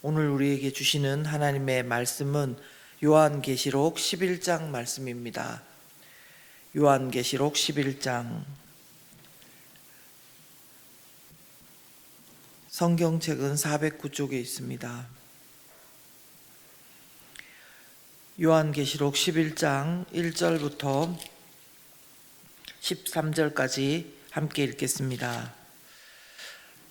오늘 우리에게 주시는 하나님의 말씀은 요한계시록 11장 말씀입니다. 요한계시록 11장. 성경책은 409쪽에 있습니다. 요한계시록 11장 1절부터 13절까지 함께 읽겠습니다.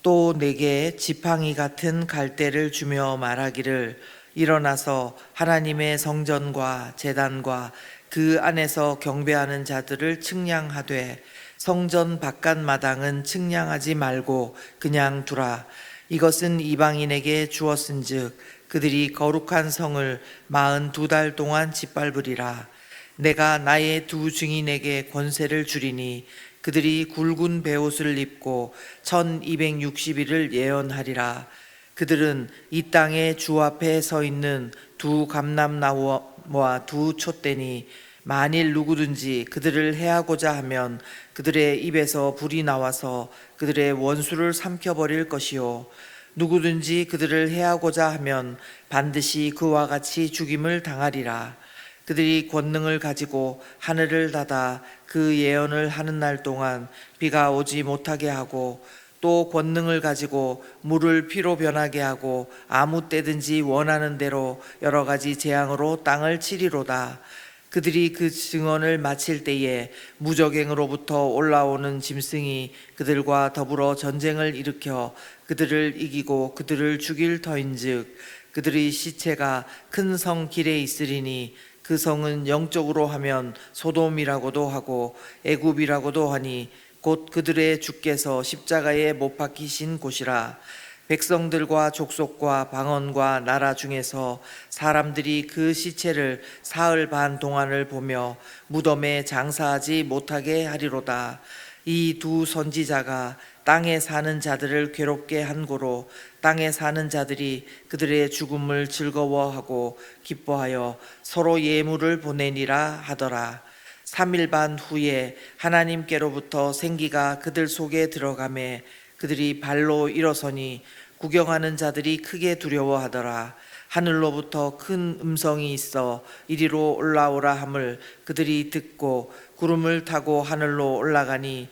또 내게 지팡이 같은 갈대를 주며 말하기를, 일어나서 하나님의 성전과 제단과 그 안에서 경배하는 자들을 측량하되 성전 바깥 마당은 측량하지 말고 그냥 두라. 이것은 이방인에게 주었은즉 그들이 거룩한 성을 42달 동안 짓밟으리라. 내가 나의 두 증인에게 권세를 주리니 그들이 굵은 베옷을 입고 1260일을 예언하리라. 그들은 이 땅의 주 앞에 서 있는 두 감람나무와 두 촛대니 만일 누구든지 그들을 해하고자 하면 그들의 입에서 불이 나와서 그들의 원수를 삼켜버릴 것이요, 누구든지 그들을 해하고자 하면 반드시 그와 같이 죽임을 당하리라. 그들이 권능을 가지고 하늘을 닫아 그 예언을 하는 날 동안 비가 오지 못하게 하고, 또 권능을 가지고 물을 피로 변하게 하고 아무 때든지 원하는 대로 여러 가지 재앙으로 땅을 치리로다. 그들이 그 증언을 마칠 때에 무적행으로부터 올라오는 짐승이 그들과 더불어 전쟁을 일으켜 그들을 이기고 그들을 죽일 터인즉 그들의 시체가 큰 성 길에 있으리니 그 성은 영적으로 하면 소돔이라고도 하고 애굽이라고도 하니 곧 그들의 주께서 십자가에 못 박히신 곳이라. 백성들과 족속과 방언과 나라 중에서 사람들이 그 시체를 사흘 반 동안을 보며 무덤에 장사하지 못하게 하리로다. 이 두 선지자가 땅에 사는 자들을 괴롭게 한 고로 땅에 사는 자들이 그들의 죽음을 즐거워하고 기뻐하여 서로 예물을 보내니라 하더라. 3일 반 후에 하나님께로부터 생기가 그들 속에 들어가매 그들이 발로 일어서니 구경하는 자들이 크게 두려워하더라. 하늘로부터 큰 음성이 있어 이리로 올라오라 함을 그들이 듣고 구름을 타고 하늘로 올라가니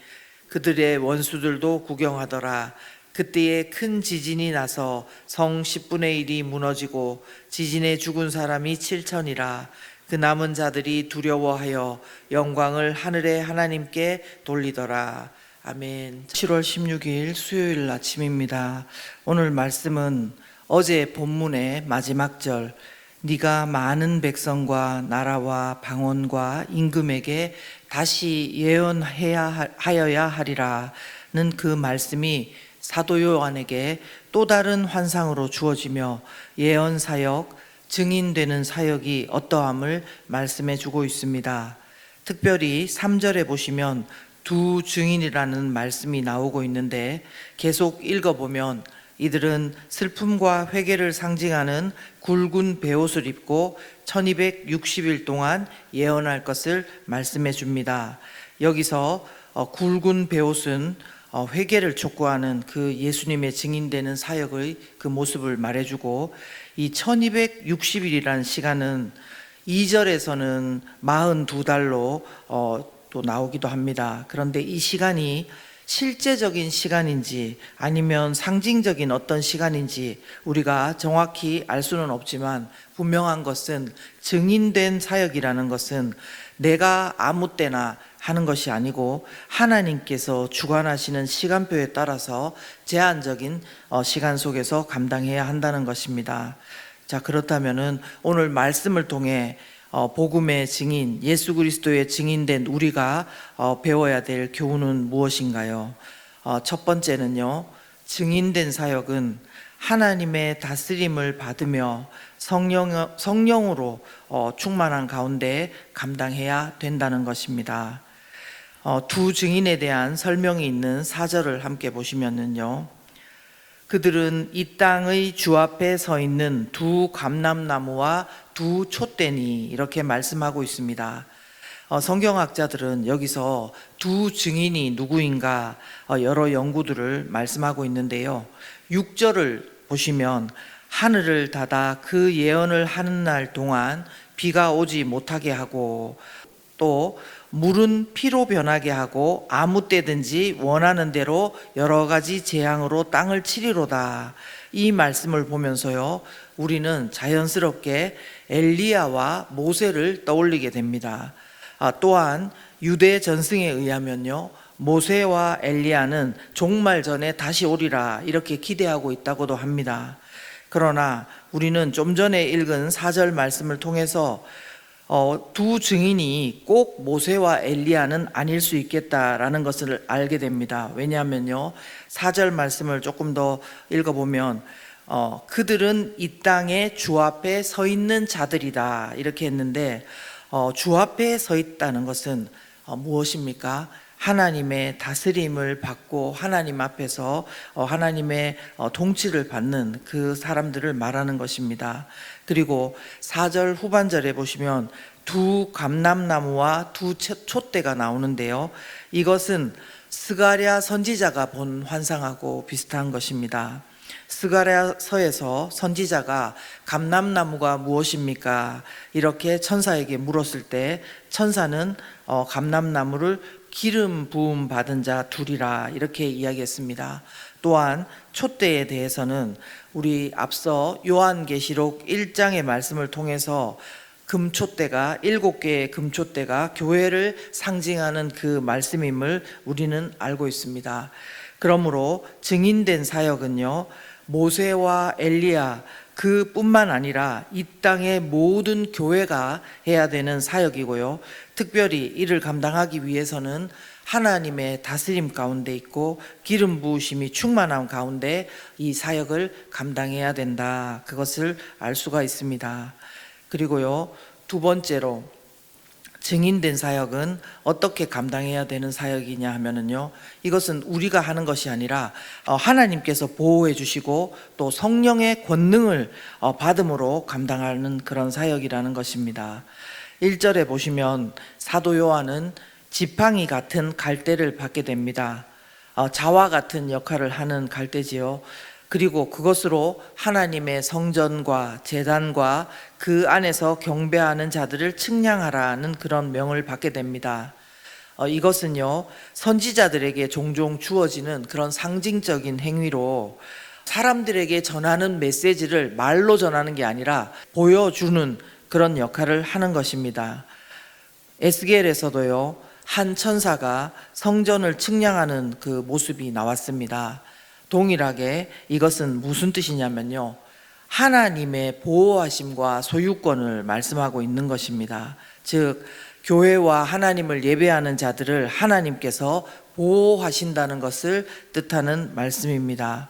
그들의 원수들도 구경하더라. 그때에 큰 지진이 나서 성 10분의 1이 무너지고 지진에 죽은 사람이 7천이라. 그 남은 자들이 두려워하여 영광을 하늘의 하나님께 돌리더라. 아멘. 7월 16일 수요일 아침입니다. 오늘 말씀은 어제 본문의 마지막 절, 네가 많은 백성과 나라와 방언과 임금에게 다시 예언해야 하여야 하리라는 그 말씀이 사도 요한에게 또 다른 환상으로 주어지며 예언 사역, 증인되는 사역이 어떠함을 말씀해 주고 있습니다. 특별히 3절에 보시면 두 증인이라는 말씀이 나오고 있는데 계속 읽어보면 이들은 슬픔과 회개를 상징하는 굵은 베옷을 입고 1260일 동안 예언할 것을 말씀해 줍니다. 여기서 굵은 베옷은 회개를 촉구하는 그 예수님의 증인되는 사역의 그 모습을 말해주고, 이 1260일이라는 시간은 2절에서는 42달로 또 나오기도 합니다. 그런데 이 시간이 실제적인 시간인지 아니면 상징적인 어떤 시간인지 우리가 정확히 알 수는 없지만, 분명한 것은 증인된 사역이라는 것은 내가 아무 때나 하는 것이 아니고 하나님께서 주관하시는 시간표에 따라서 제한적인 시간 속에서 감당해야 한다는 것입니다. 자, 그렇다면은 오늘 말씀을 통해 복음의 증인, 예수 그리스도의 증인된 우리가 배워야 될 교훈은 무엇인가요? 첫 번째는요, 증인된 사역은 하나님의 다스림을 받으며 성령으로 충만한 가운데 감당해야 된다는 것입니다. 두 증인에 대한 설명이 있는 4절을 함께 보시면은요, 그들은 이 땅의 주 앞에 서 있는 두 감람나무와 두 촛대니, 이렇게 말씀하고 있습니다. 성경학자들은 여기서 두 증인이 누구인가 여러 연구들을 말씀하고 있는데요, 6절을 보시면 하늘을 닫아 그 예언을 하는 날 동안 비가 오지 못하게 하고, 또 물은 피로 변하게 하고 아무 때든지 원하는 대로 여러 가지 재앙으로 땅을 치리로다. 이 말씀을 보면서요, 우리는 자연스럽게 엘리야와 모세를 떠올리게 됩니다. 또한 유대 전승에 의하면요, 모세와 엘리야는 종말 전에 다시 오리라 이렇게 기대하고 있다고도 합니다. 그러나 우리는 좀 전에 읽은 4절 말씀을 통해서 두 증인이 꼭 모세와 엘리야는 아닐 수 있겠다라는 것을 알게 됩니다. 왜냐하면요, 4절 말씀을 조금 더 읽어보면 그들은 이 땅에 주 앞에 서 있는 자들이다 이렇게 했는데, 주 앞에 서 있다는 것은 무엇입니까? 하나님의 다스림을 받고 하나님 앞에서 하나님의 통치를 받는 그 사람들을 말하는 것입니다. 그리고 4절 후반절에 보시면 두 감람나무와 두 촛대가 나오는데요, 이것은 스가랴 선지자가 본 환상하고 비슷한 것입니다. 스가랴서에서 선지자가 감람나무가 무엇입니까? 이렇게 천사에게 물었을 때 천사는 감람나무를 기름 부음 받은 자 둘이라 이렇게 이야기했습니다. 또한 촛대에 대해서는 우리 앞서 요한계시록 1장의 말씀을 통해서 금촛대가 7개의 금촛대가 교회를 상징하는 그 말씀임을 우리는 알고 있습니다. 그러므로 증인된 사역은요, 모세와 엘리야 그뿐만 아니라 이 땅의 모든 교회가 해야 되는 사역이고요, 특별히 이를 감당하기 위해서는 하나님의 다스림 가운데 있고 기름 부으심이 충만한 가운데 이 사역을 감당해야 된다, 그것을 알 수가 있습니다. 그리고요, 두 번째로 증인된 사역은 어떻게 감당해야 되는 사역이냐 하면은요, 이것은 우리가 하는 것이 아니라 하나님께서 보호해 주시고 또 성령의 권능을 받음으로 감당하는 그런 사역이라는 것입니다. 1절에 보시면 사도 요한은 지팡이 같은 갈대를 받게 됩니다. 자와 같은 역할을 하는 갈대지요. 그리고 그것으로 하나님의 성전과 제단과 그 안에서 경배하는 자들을 측량하라는 그런 명을 받게 됩니다. 이것은요, 선지자들에게 종종 주어지는 그런 상징적인 행위로 사람들에게 전하는 메시지를 말로 전하는 게 아니라 보여주는 그런 역할을 하는 것입니다. 에스겔에서도요, 한 천사가 성전을 측량하는 그 모습이 나왔습니다. 동일하게 이것은 무슨 뜻이냐면요, 하나님의 보호하심과 소유권을 말씀하고 있는 것입니다. 즉 교회와 하나님을 예배하는 자들을 하나님께서 보호하신다는 것을 뜻하는 말씀입니다.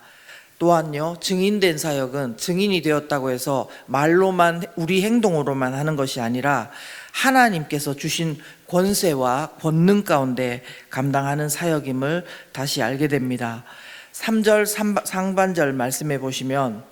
또한요, 증인된 사역은 증인이 되었다고 해서 말로만 우리 행동으로만 하는 것이 아니라 하나님께서 주신 권세와 권능 가운데 감당하는 사역임을 다시 알게 됩니다. 3절 상반절 말씀해 보시면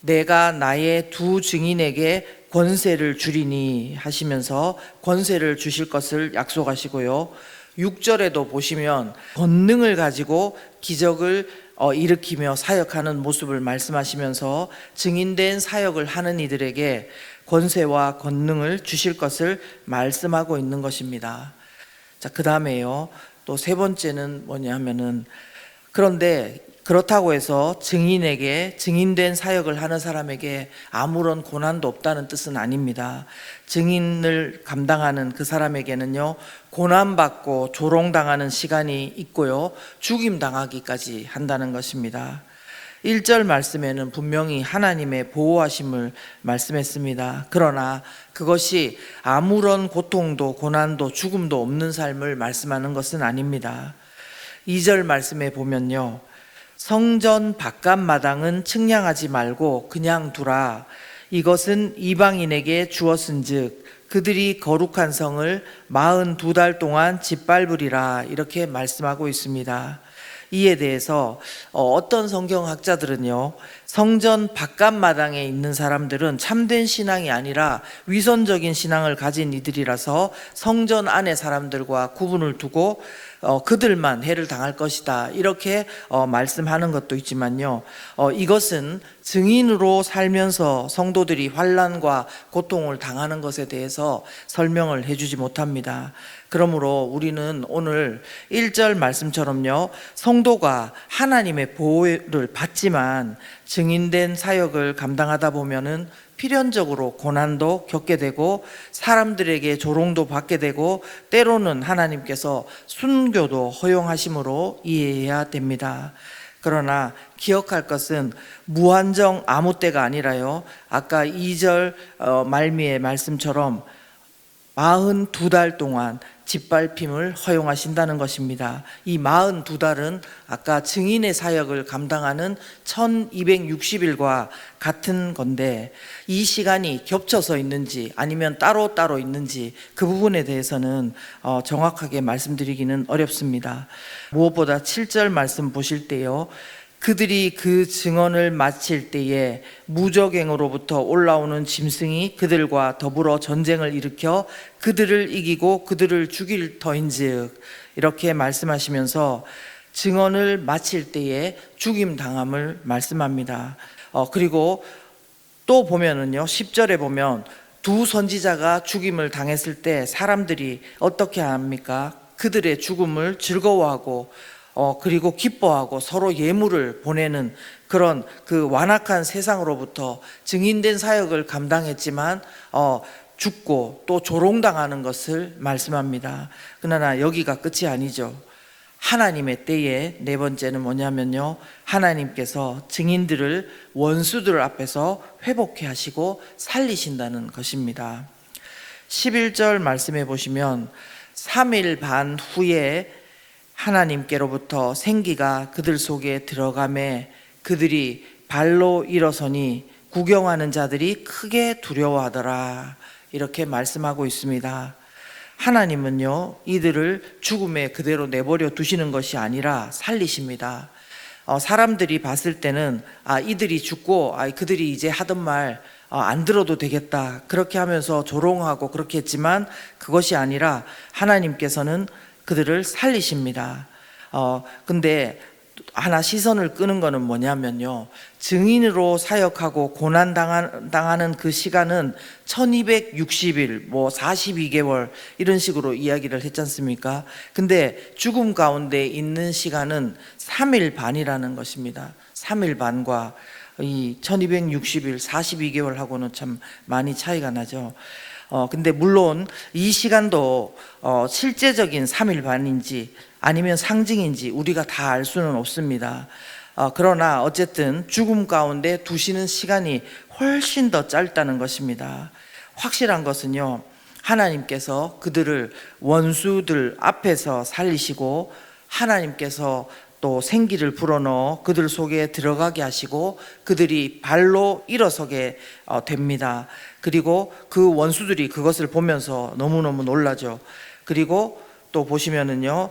내가 나의 두 증인에게 권세를 주리니 하시면서 권세를 주실 것을 약속하시고요, 6절에도 보시면 권능을 가지고 기적을 일으키며 사역하는 모습을 말씀하시면서 증인된 사역을 하는 이들에게 권세와 권능을 주실 것을 말씀하고 있는 것입니다. 자, 그 다음에요, 또 세 번째는 뭐냐 하면은, 그런데 그렇다고 해서 증인에게, 증인된 사역을 하는 사람에게 아무런 고난도 없다는 뜻은 아닙니다. 증인을 감당하는 그 사람에게는요, 고난받고 조롱당하는 시간이 있고요, 죽임당하기까지 한다는 것입니다. 1절 말씀에는 분명히 하나님의 보호하심을 말씀했습니다. 그러나 그것이 아무런 고통도 고난도 죽음도 없는 삶을 말씀하는 것은 아닙니다. 2절 말씀에 보면요, 성전 바깥마당은 측량하지 말고 그냥 두라. 이것은 이방인에게 주었은즉 그들이 거룩한 성을 42달 동안 짓밟으리라. 이렇게 말씀하고 있습니다. 이에 대해서 어떤 성경학자들은요, 성전 바깥마당에 있는 사람들은 참된 신앙이 아니라 위선적인 신앙을 가진 이들이라서 성전 안의 사람들과 구분을 두고 그들만 해를 당할 것이다, 이렇게 말씀하는 것도 있지만요, 이것은 증인으로 살면서 성도들이 환난과 고통을 당하는 것에 대해서 설명을 해주지 못합니다. 그러므로 우리는 오늘 1절 말씀처럼요, 성도가 하나님의 보호를 받지만 증인된 사역을 감당하다 보면은 필연적으로 고난도 겪게 되고 사람들에게 조롱도 받게 되고 때로는 하나님께서 순교도 허용하심으로 이해해야 됩니다. 그러나 기억할 것은 무한정 아무 때가 아니라요, 아까 2절 말미의 말씀처럼 42달 동안 짓밟힘을 허용하신다는 것입니다. 이 42달은 아까 증인의 사역을 감당하는 1260일과 같은 건데, 이 시간이 겹쳐서 있는지 아니면 따로 있는지 그 부분에 대해서는 정확하게 말씀드리기는 어렵습니다. 무엇보다 7절 말씀 보실 때요, 그들이 그 증언을 마칠 때에 무적행으로부터 올라오는 짐승이 그들과 더불어 전쟁을 일으켜 그들을 이기고 그들을 죽일 터인즉, 이렇게 말씀하시면서 증언을 마칠 때에 죽임 당함을 말씀합니다. 그리고 또 보면은요, 10절에 보면 두 선지자가 죽임을 당했을 때 사람들이 어떻게 합니까? 그들의 죽음을 즐거워하고 그리고 기뻐하고 서로 예물을 보내는 그런 그 완악한 세상으로부터 증인된 사역을 감당했지만 죽고 또 조롱당하는 것을 말씀합니다. 그러나 여기가 끝이 아니죠. 하나님의 때에 네 번째는 뭐냐면요, 하나님께서 증인들을 원수들 앞에서 회복해 하시고 살리신다는 것입니다. 11절 말씀해 보시면 3일 반 후에 하나님께로부터 생기가 그들 속에 들어가매 그들이 발로 일어서니 구경하는 자들이 크게 두려워하더라, 이렇게 말씀하고 있습니다. 하나님은요, 이들을 죽음에 그대로 내버려 두시는 것이 아니라 살리십니다. 사람들이 봤을 때는 이들이 죽고 그들이 이제 하던 말 안 들어도 되겠다, 그렇게 하면서 조롱하고 그렇게 했지만 그것이 아니라 하나님께서는 그들을 살리십니다. 근데 하나 시선을 끄는 거는 뭐냐면요, 증인으로 사역하고 고난 당하는 그 시간은 1260일, 42개월 이런 식으로 이야기를 했지 않습니까? 근데 죽음 가운데 있는 시간은 3일 반이라는 것입니다. 3일 반과 이 1260일 42개월하고는 참 많이 차이가 나죠. 근데 물론 이 시간도 실제적인 3일 반인지 아니면 상징인지 우리가 다 알 수는 없습니다. 그러나 어쨌든 죽음 가운데 두시는 시간이 훨씬 더 짧다는 것입니다. 확실한 것은요, 하나님께서 그들을 원수들 앞에서 살리시고 하나님께서 또 생기를 불어넣어 그들 속에 들어가게 하시고 그들이 발로 일어서게 됩니다. 그리고 그 원수들이 그것을 보면서 너무너무 놀라죠. 그리고 또 보시면은요,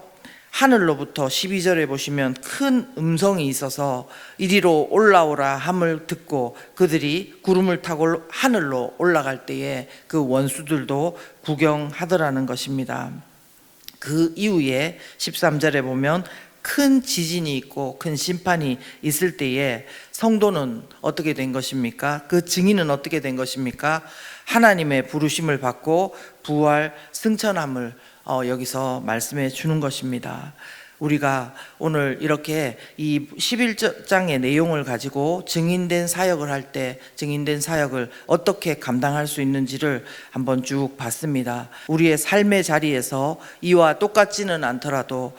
하늘로부터 12절에 보시면 큰 음성이 있어서 이리로 올라오라 함을 듣고 그들이 구름을 타고 하늘로 올라갈 때에 그 원수들도 구경하더라는 것입니다. 그 이후에 13절에 보면 큰 지진이 있고 큰 심판이 있을 때에 성도는 어떻게 된 것입니까? 그 증인은 어떻게 된 것입니까? 하나님의 부르심을 받고 부활 승천함을 여기서 말씀해 주는 것입니다. 우리가 오늘 이렇게 이 11장의 내용을 가지고 증인된 사역을 할 때 증인된 사역을 어떻게 감당할 수 있는지를 한번 쭉 봤습니다. 우리의 삶의 자리에서 이와 똑같지는 않더라도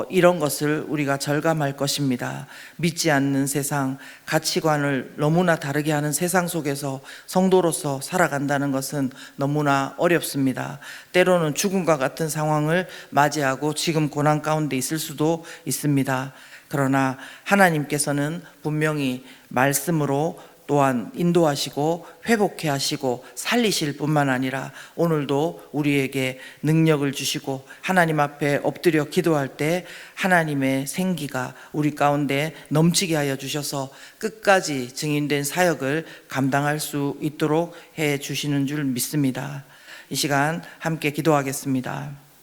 이런 것을 우리가 절감할 것입니다. 믿지 않는 세상, 가치관을 너무나 다르게 하는 세상 속에서 성도로서 살아간다는 것은 너무나 어렵습니다. 때로는 죽음과 같은 상황을 맞이하고 지금 고난 가운데 있을 수도 있습니다. 그러나 하나님께서는 분명히 말씀으로 또한 인도하시고 회복해 하시고 살리실 뿐만 아니라 오늘도 우리에게 능력을 주시고 하나님 앞에 엎드려 기도할 때 하나님의 생기가 우리 가운데 넘치게 하여 주셔서 끝까지 증인된 사역을 감당할 수 있도록 해 주시는 줄 믿습니다. 이 시간 함께 기도하겠습니다.